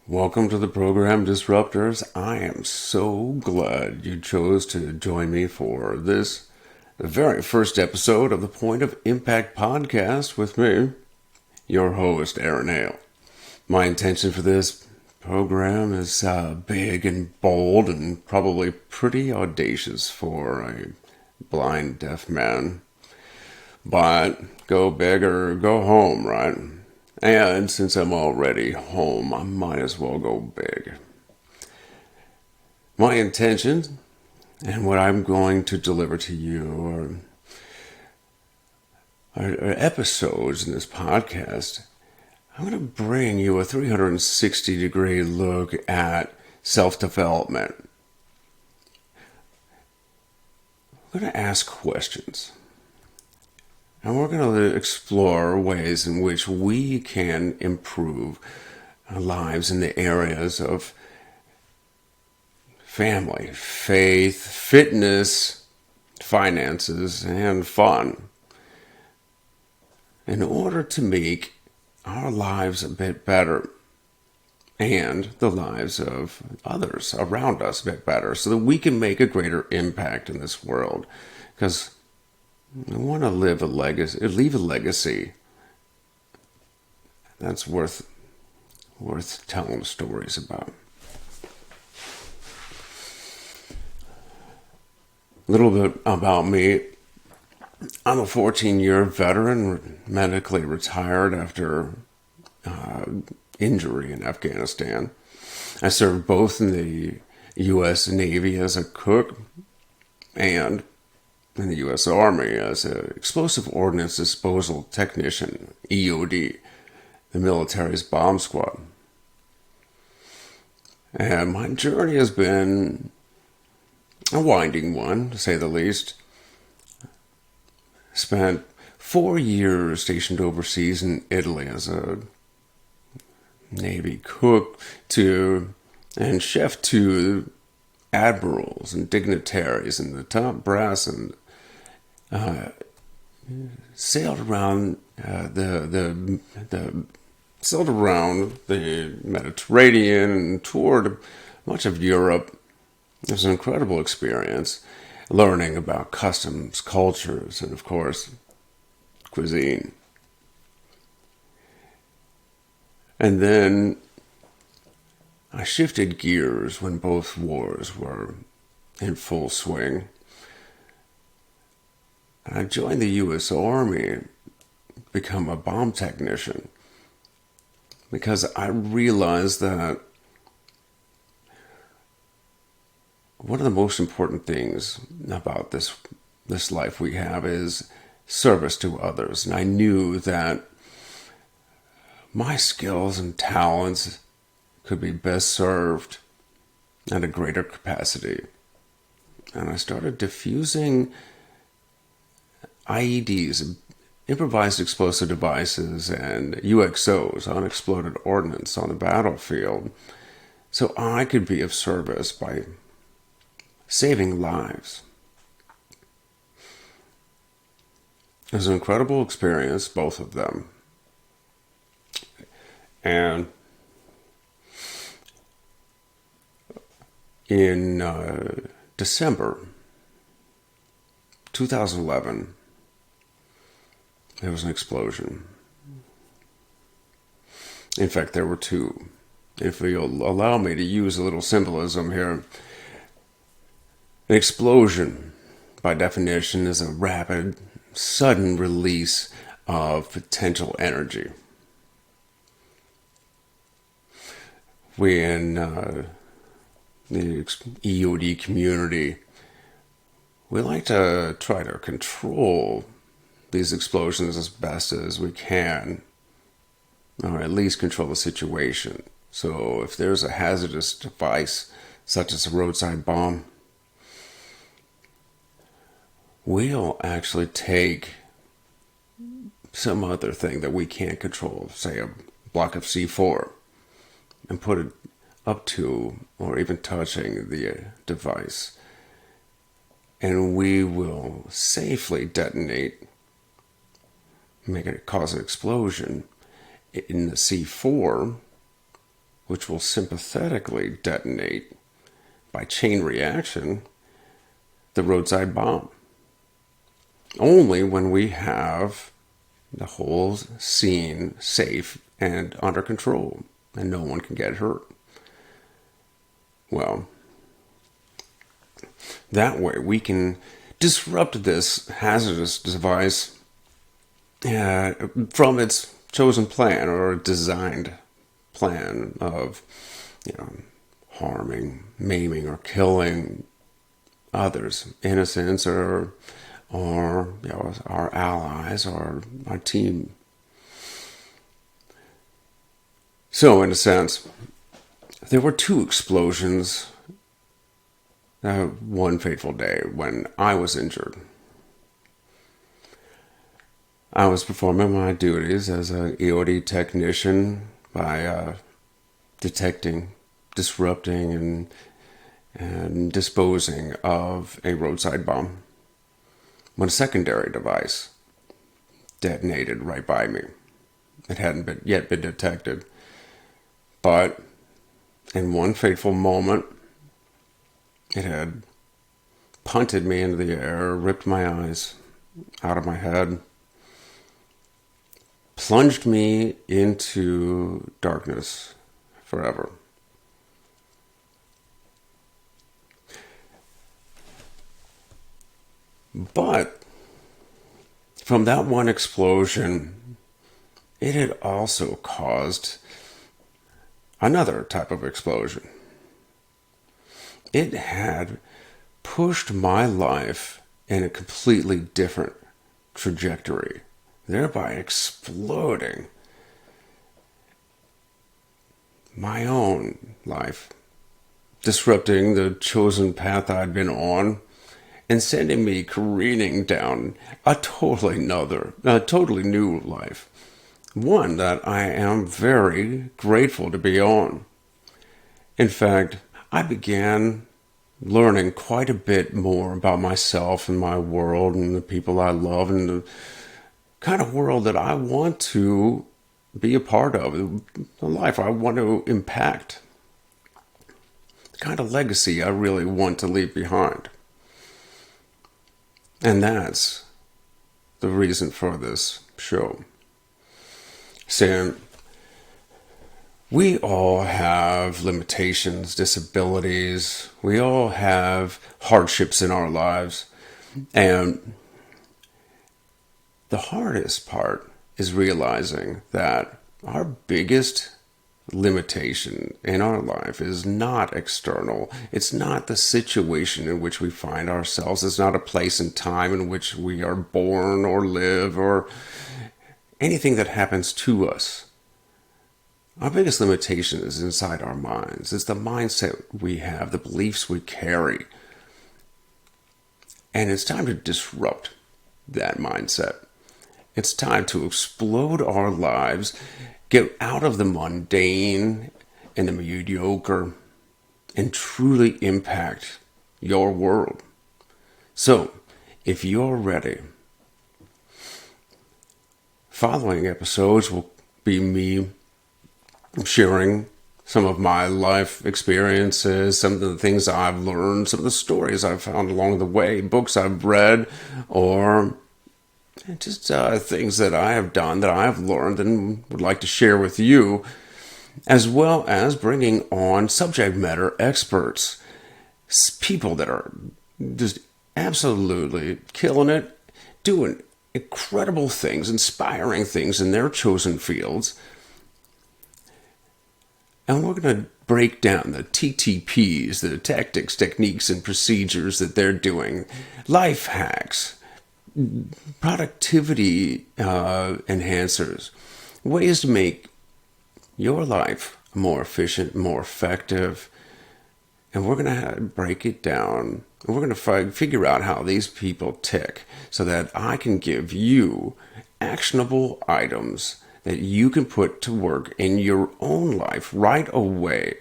Welcome to the program, Disruptors. I am so glad you chose to join me for this, the very first episode of the Point of Impact podcast with me, your host, Aaron Hale. My intention for this program is big and bold and probably pretty audacious for a blind deaf man. But go big or go home, right? And since I'm already home, I might as well go big. My intention and what I'm going to deliver to you are episodes in this podcast. I'm going to bring you a 360-degree look at self-development. I'm going to ask questions. And we're going to explore ways in which we can improve our lives in the areas of family, faith, fitness, finances, and fun in order to make our lives a bit better and the lives of others around us a bit better so that we can make a greater impact in this world. Because I want to leave a legacy that's worth telling stories about. A little bit about me. I'm a 14-year veteran, medically retired after injury in Afghanistan. I served both in the U.S. Navy as a cook and in the U.S. Army as an explosive ordnance disposal technician, EOD, the military's bomb squad. And my journey has been a winding one, to say the least. Spent 4 years stationed overseas in Italy as a Navy cook and chef to admirals and dignitaries and the top brass, and sailed around the Mediterranean and toured much of Europe. It was an incredible experience, learning about customs, cultures, and of course, cuisine. And then I shifted gears when both wars were in full swing. I joined the U.S. Army, become a bomb technician, because I realized that one of the most important things about this life we have is service to others. And I knew that my skills and talents could be best served at a greater capacity. And I started diffusing IEDs, improvised explosive devices, and UXOs, unexploded ordnance, on the battlefield, so I could be of service by saving lives. It was an incredible experience, both of them. And in December 2011, there was an explosion. In fact, there were two. If you'll allow me to use a little symbolism here, an explosion, by definition, is a rapid, sudden release of potential energy. We in the EOD community, we like to try to control these explosions as best as we can, or at least control the situation. So if there's a hazardous device, such as a roadside bomb, we'll actually take some other thing that we can't control, say a block of C4, and put it up to or even touching the device. And we will safely detonate, cause an explosion in the C4 which will sympathetically detonate by chain reaction the roadside bomb. Only when we have the whole scene safe and under control and no one can get hurt. Well, that way we can disrupt this hazardous device from its chosen plan or designed plan of, harming, maiming, or killing others, innocents or our allies or our team. So, in a sense, there were two explosions one fateful day when I was injured. I was performing my duties as an EOD technician by detecting, disrupting, and disposing of a roadside bomb when a secondary device detonated right by me. It hadn't yet been detected, but in one fateful moment, it had punted me into the air, ripped my eyes out of my head, plunged me into darkness forever. But from that one explosion, it had also caused another type of explosion. It had pushed my life in a completely different trajectory, thereby exploding my own life, disrupting the chosen path I'd been on, and sending me careening down a totally new life. One that I am very grateful to be on. In fact, I began learning quite a bit more about myself and my world and the people I love and the kind of world that I want to be a part of, the life I want to impact, the kind of legacy I really want to leave behind. And that's the reason for this show. Sam, we all have limitations, disabilities. We all have hardships in our lives. And the hardest part is realizing that our biggest limitation in our life is not external. It's not the situation in which we find ourselves. It's not a place and time in which we are born or live or anything that happens to us. Our biggest limitation is inside our minds. It's the mindset we have, the beliefs we carry. And it's time to disrupt that mindset. It's time to explode our lives, get out of the mundane and the mediocre, and truly impact your world. So, if you're ready, following episodes will be me sharing some of my life experiences, some of the things I've learned, some of the stories I've found along the way, books I've read, or just things that I have done that I have learned and would like to share with you, as well as bringing on subject matter experts, people that are just absolutely killing it, doing incredible things, inspiring things in their chosen fields. And we're going to break down the TTPs, the tactics, techniques, and procedures that they're doing, life hacks, productivity enhancers, ways to make your life more efficient, more effective. And we're going to break it down. And we're going to figure out how these people tick so that I can give you actionable items that you can put to work in your own life right away.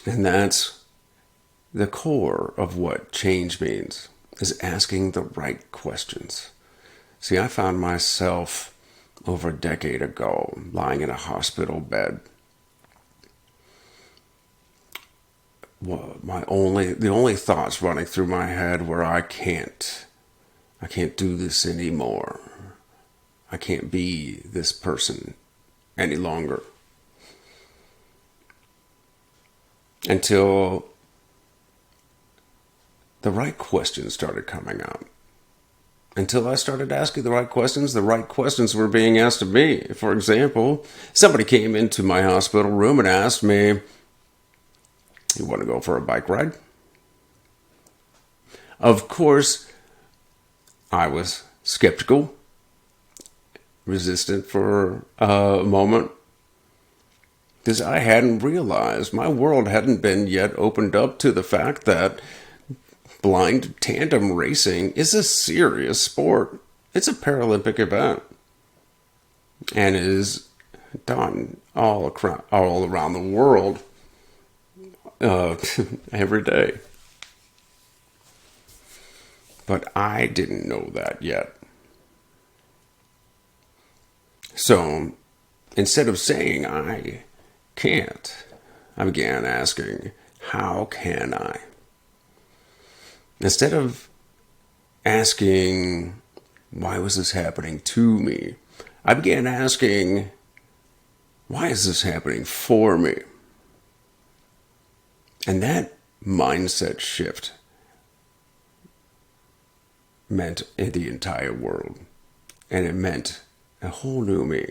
And that's the core of what change means, is asking the right questions. See, I found myself over a decade ago, lying in a hospital bed. Well, the only thoughts running through my head were I can't do this anymore. I can't be this person any longer. Until the right questions started coming up. Until I started asking the right questions were being asked of me. For example, somebody came into my hospital room and asked me, "You want to go for a bike ride?" Of course, I was skeptical, resistant for a moment, because I hadn't realized, my world hadn't been yet opened up to the fact that blind tandem racing is a serious sport. It's a Paralympic event and is done all around the world every day. But I didn't know that yet. So instead of saying I can't, I began asking, how can I? Instead of asking, why was this happening to me? I began asking, why is this happening for me? And that mindset shift meant the entire world. And it meant a whole new me.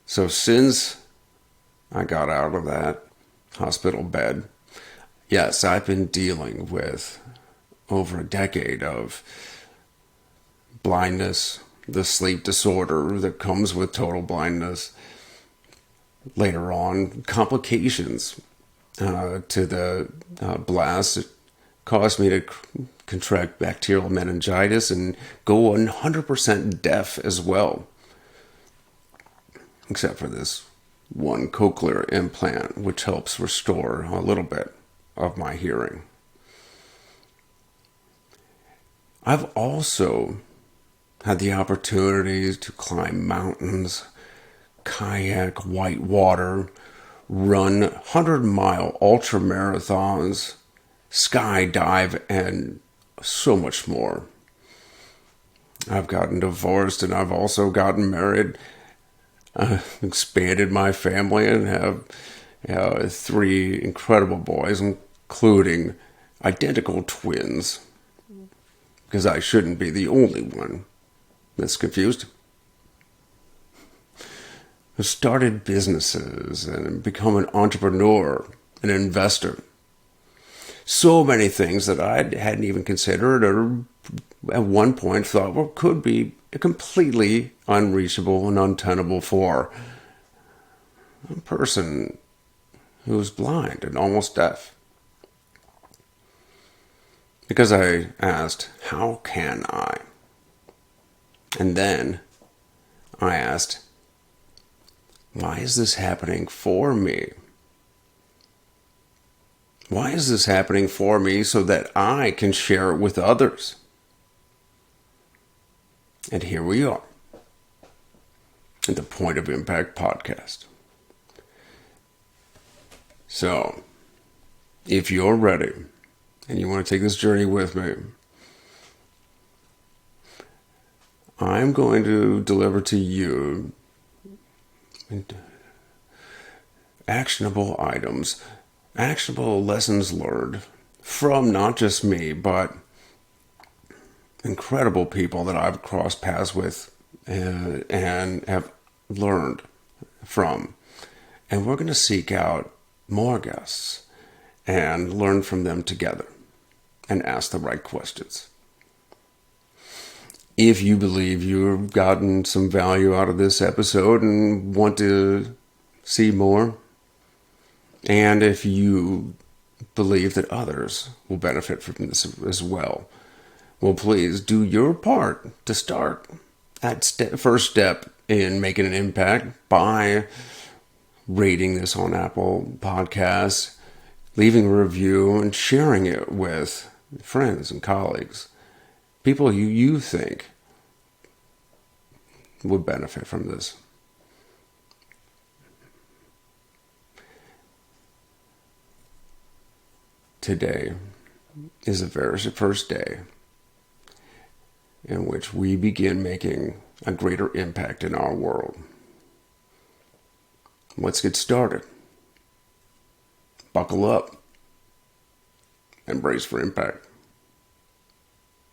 So since I got out of that hospital bed, yes, I've been dealing with over a decade of blindness, the sleep disorder that comes with total blindness. Later on, complications to the blast. It caused me to contract bacterial meningitis and go 100% deaf as well. Except for this one cochlear implant, which helps restore a little bit of my hearing. I've also had the opportunity to climb mountains, kayak white water, run 100-mile ultra marathons, skydive, and so much more. I've gotten divorced and I've also gotten married. Expanded my family and have 3 incredible boys, including identical twins, because I shouldn't be the only one that's confused. I've started businesses and become an entrepreneur, an investor. So many things that I hadn't even considered or at one point thought could be completely unreachable and untenable for a person who's blind and almost deaf. Because I asked, how can I? And then I asked, why is this happening for me? Why is this happening for me so that I can share it with others? And here we are at the Point of Impact podcast. So, if you're ready and you want to take this journey with me, I'm going to deliver to you actionable items, actionable lessons learned from not just me, but incredible people that I've crossed paths with and have learned from. And we're going to seek out more guests and learn from them together and ask the right questions. If you believe you've gotten some value out of this episode and want to see more, and if you believe that others will benefit from this as well, well, please do your part to start that first step in making an impact by rating this on Apple Podcasts, leaving a review, and sharing it with friends and colleagues, people you think would benefit from this. Today is the very first day in which we begin making a greater impact in our world. Let's get started. Buckle up and brace for impact.